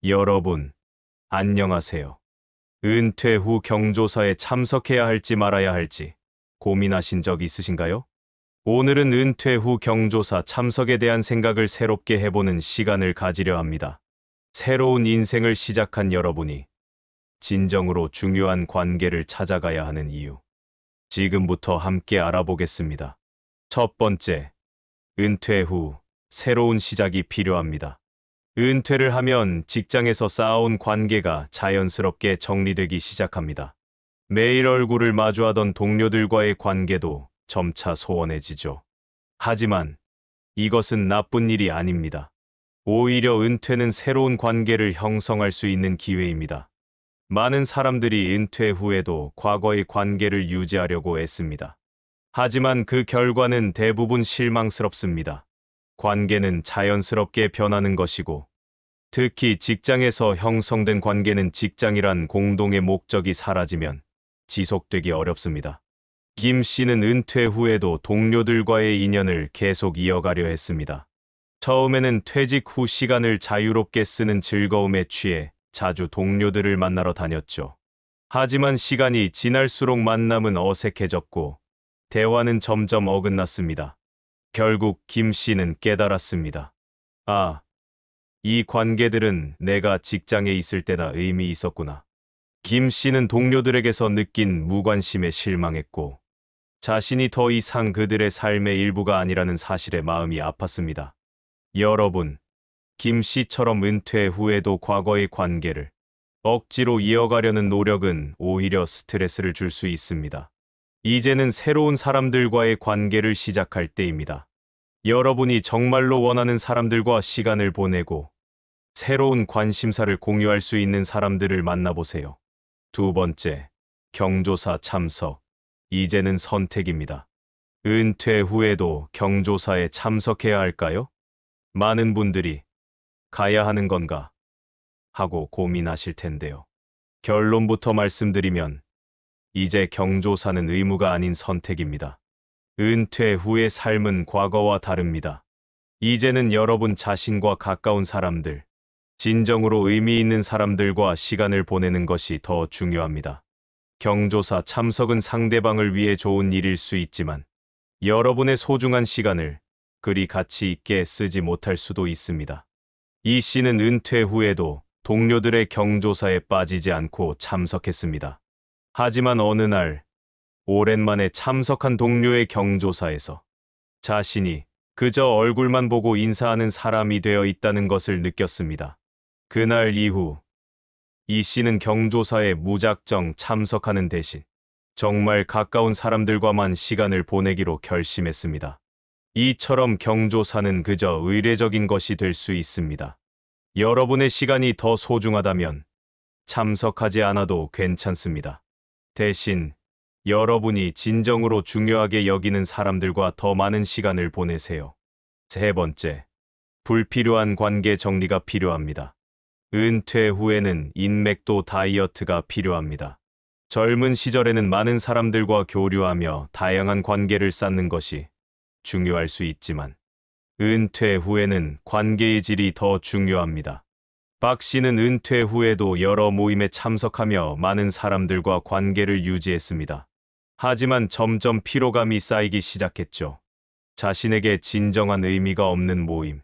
여러분, 안녕하세요. 은퇴 후 경조사에 참석해야 할지 말아야 할지 고민하신 적 있으신가요? 오늘은 은퇴 후 경조사 참석에 대한 생각을 새롭게 해보는 시간을 가지려 합니다. 새로운 인생을 시작한 여러분이 진정으로 중요한 관계를 찾아가야 하는 이유. 지금부터 함께 알아보겠습니다. 첫 번째, 은퇴 후 새로운 시작이 필요합니다. 은퇴를 하면 직장에서 쌓아온 관계가 자연스럽게 정리되기 시작합니다. 매일 얼굴을 마주하던 동료들과의 관계도 점차 소원해지죠. 하지만 이것은 나쁜 일이 아닙니다. 오히려 은퇴는 새로운 관계를 형성할 수 있는 기회입니다. 많은 사람들이 은퇴 후에도 과거의 관계를 유지하려고 애씁니다. 하지만 그 결과는 대부분 실망스럽습니다. 관계는 자연스럽게 변하는 것이고, 특히 직장에서 형성된 관계는 직장이란 공동의 목적이 사라지면 지속되기 어렵습니다. 김 씨는 은퇴 후에도 동료들과의 인연을 계속 이어가려 했습니다. 처음에는 퇴직 후 시간을 자유롭게 쓰는 즐거움에 취해 자주 동료들을 만나러 다녔죠. 하지만 시간이 지날수록 만남은 어색해졌고, 대화는 점점 어긋났습니다. 결국 김 씨는 깨달았습니다. 이 관계들은 내가 직장에 있을 때나 의미 있었구나. 김 씨는 동료들에게서 느낀 무관심에 실망했고, 자신이 더 이상 그들의 삶의 일부가 아니라는 사실에 마음이 아팠습니다. 여러분, 김 씨처럼 은퇴 후에도 과거의 관계를 억지로 이어가려는 노력은 오히려 스트레스를 줄 수 있습니다. 이제는 새로운 사람들과의 관계를 시작할 때입니다. 여러분이 정말로 원하는 사람들과 시간을 보내고 새로운 관심사를 공유할 수 있는 사람들을 만나보세요. 두 번째, 경조사 참석. 이제는 선택입니다. 은퇴 후에도 경조사에 참석해야 할까요? 많은 분들이 가야 하는 건가 하고 고민하실 텐데요. 결론부터 말씀드리면 이제 경조사는 의무가 아닌 선택입니다. 은퇴 후의 삶은 과거와 다릅니다. 이제는 여러분 자신과 가까운 사람들, 진정으로 의미 있는 사람들과 시간을 보내는 것이 더 중요합니다. 경조사 참석은 상대방을 위해 좋은 일일 수 있지만 여러분의 소중한 시간을 그리 가치 있게 쓰지 못할 수도 있습니다. 이 씨는 은퇴 후에도 동료들의 경조사에 빠지지 않고 참석했습니다. 하지만 어느 날 오랜만에 참석한 동료의 경조사에서 자신이 그저 얼굴만 보고 인사하는 사람이 되어 있다는 것을 느꼈습니다. 그날 이후 이 씨는 경조사에 무작정 참석하는 대신 정말 가까운 사람들과만 시간을 보내기로 결심했습니다. 이처럼 경조사는 그저 의례적인 것이 될 수 있습니다. 여러분의 시간이 더 소중하다면 참석하지 않아도 괜찮습니다. 대신 여러분이 진정으로 중요하게 여기는 사람들과 더 많은 시간을 보내세요. 세 번째, 불필요한 관계 정리가 필요합니다. 은퇴 후에는 인맥도 다이어트가 필요합니다. 젊은 시절에는 많은 사람들과 교류하며 다양한 관계를 쌓는 것이 중요할 수 있지만 은퇴 후에는 관계의 질이 더 중요합니다. 박 씨는 은퇴 후에도 여러 모임에 참석하며 많은 사람들과 관계를 유지했습니다. 하지만 점점 피로감이 쌓이기 시작했죠. 자신에게 진정한 의미가 없는 모임,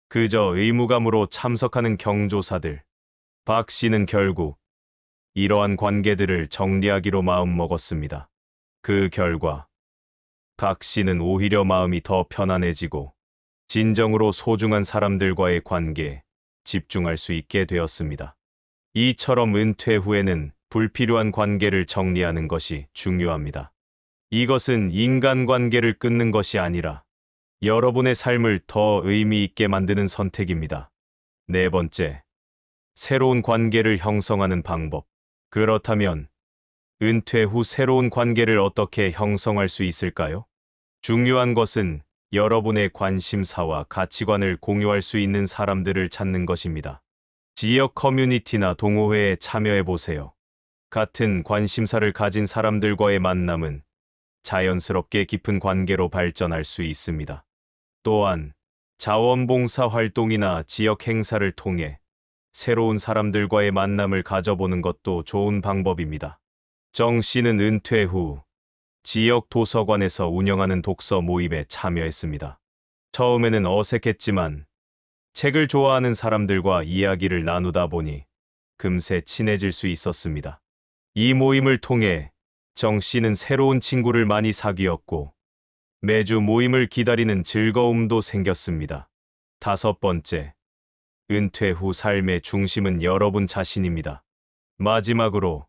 그저 의무감으로 참석하는 경조사들. 박 씨는 결국 이러한 관계들을 정리하기로 마음먹었습니다. 그 결과 박 씨는 오히려 마음이 더 편안해지고 진정으로 소중한 사람들과의 관계에 집중할 수 있게 되었습니다. 이처럼 은퇴 후에는 불필요한 관계를 정리하는 것이 중요합니다. 이것은 인간관계를 끊는 것이 아니라 여러분의 삶을 더 의미 있게 만드는 선택입니다. 네 번째, 새로운 관계를 형성하는 방법. 그렇다면 은퇴 후 새로운 관계를 어떻게 형성할 수 있을까요? 중요한 것은 여러분의 관심사와 가치관을 공유할 수 있는 사람들을 찾는 것입니다. 지역 커뮤니티나 동호회에 참여해 보세요. 같은 관심사를 가진 사람들과의 만남은 자연스럽게 깊은 관계로 발전할 수 있습니다. 또한 자원봉사 활동이나 지역 행사를 통해 새로운 사람들과의 만남을 가져보는 것도 좋은 방법입니다. 정 씨는 은퇴 후 지역 도서관에서 운영하는 독서 모임에 참여했습니다. 처음에는 어색했지만 책을 좋아하는 사람들과 이야기를 나누다 보니 금세 친해질 수 있었습니다. 이 모임을 통해 정 씨는 새로운 친구를 많이 사귀었고 매주 모임을 기다리는 즐거움도 생겼습니다. 5번째, 은퇴 후 삶의 중심은 여러분 자신입니다. 마지막으로,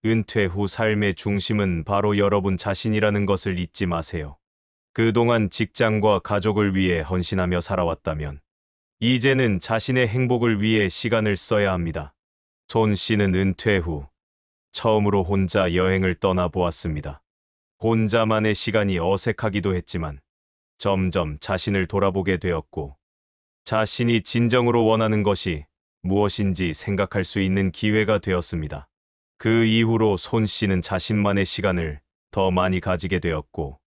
은퇴 후 삶의 중심은 바로 여러분 자신이라는 것을 잊지 마세요. 그동안 직장과 가족을 위해 헌신하며 살아왔다면, 이제는 자신의 행복을 위해 시간을 써야 합니다. 손 씨는 은퇴 후 처음으로 혼자 여행을 떠나보았습니다. 혼자만의 시간이 어색하기도 했지만 점점 자신을 돌아보게 되었고 자신이 진정으로 원하는 것이 무엇인지 생각할 수 있는 기회가 되었습니다. 그 이후로 손 씨는 자신만의 시간을 더 많이 가지게 되었고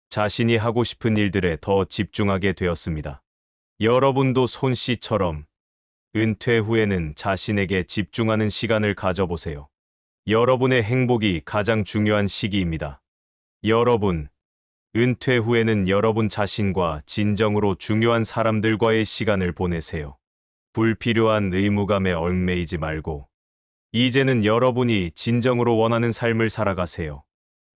자신이 하고 싶은 일들에 더 집중하게 되었습니다. 여러분도 손 씨처럼 은퇴 후에는 자신에게 집중하는 시간을 가져보세요. 여러분의 행복이 가장 중요한 시기입니다. 여러분, 은퇴 후에는 여러분 자신과 진정으로 중요한 사람들과의 시간을 보내세요. 불필요한 의무감에 얽매이지 말고, 이제는 여러분이 진정으로 원하는 삶을 살아가세요.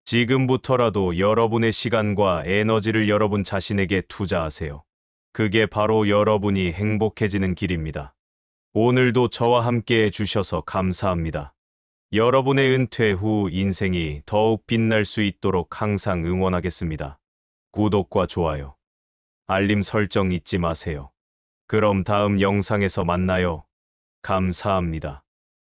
지금부터라도 여러분의 시간과 에너지를 여러분 자신에게 투자하세요. 그게 바로 여러분이 행복해지는 길입니다. 오늘도 저와 함께 해주셔서 감사합니다. 여러분의 은퇴 후 인생이 더욱 빛날 수 있도록 항상 응원하겠습니다. 구독과 좋아요, 알림 설정 잊지 마세요. 그럼 다음 영상에서 만나요. 감사합니다.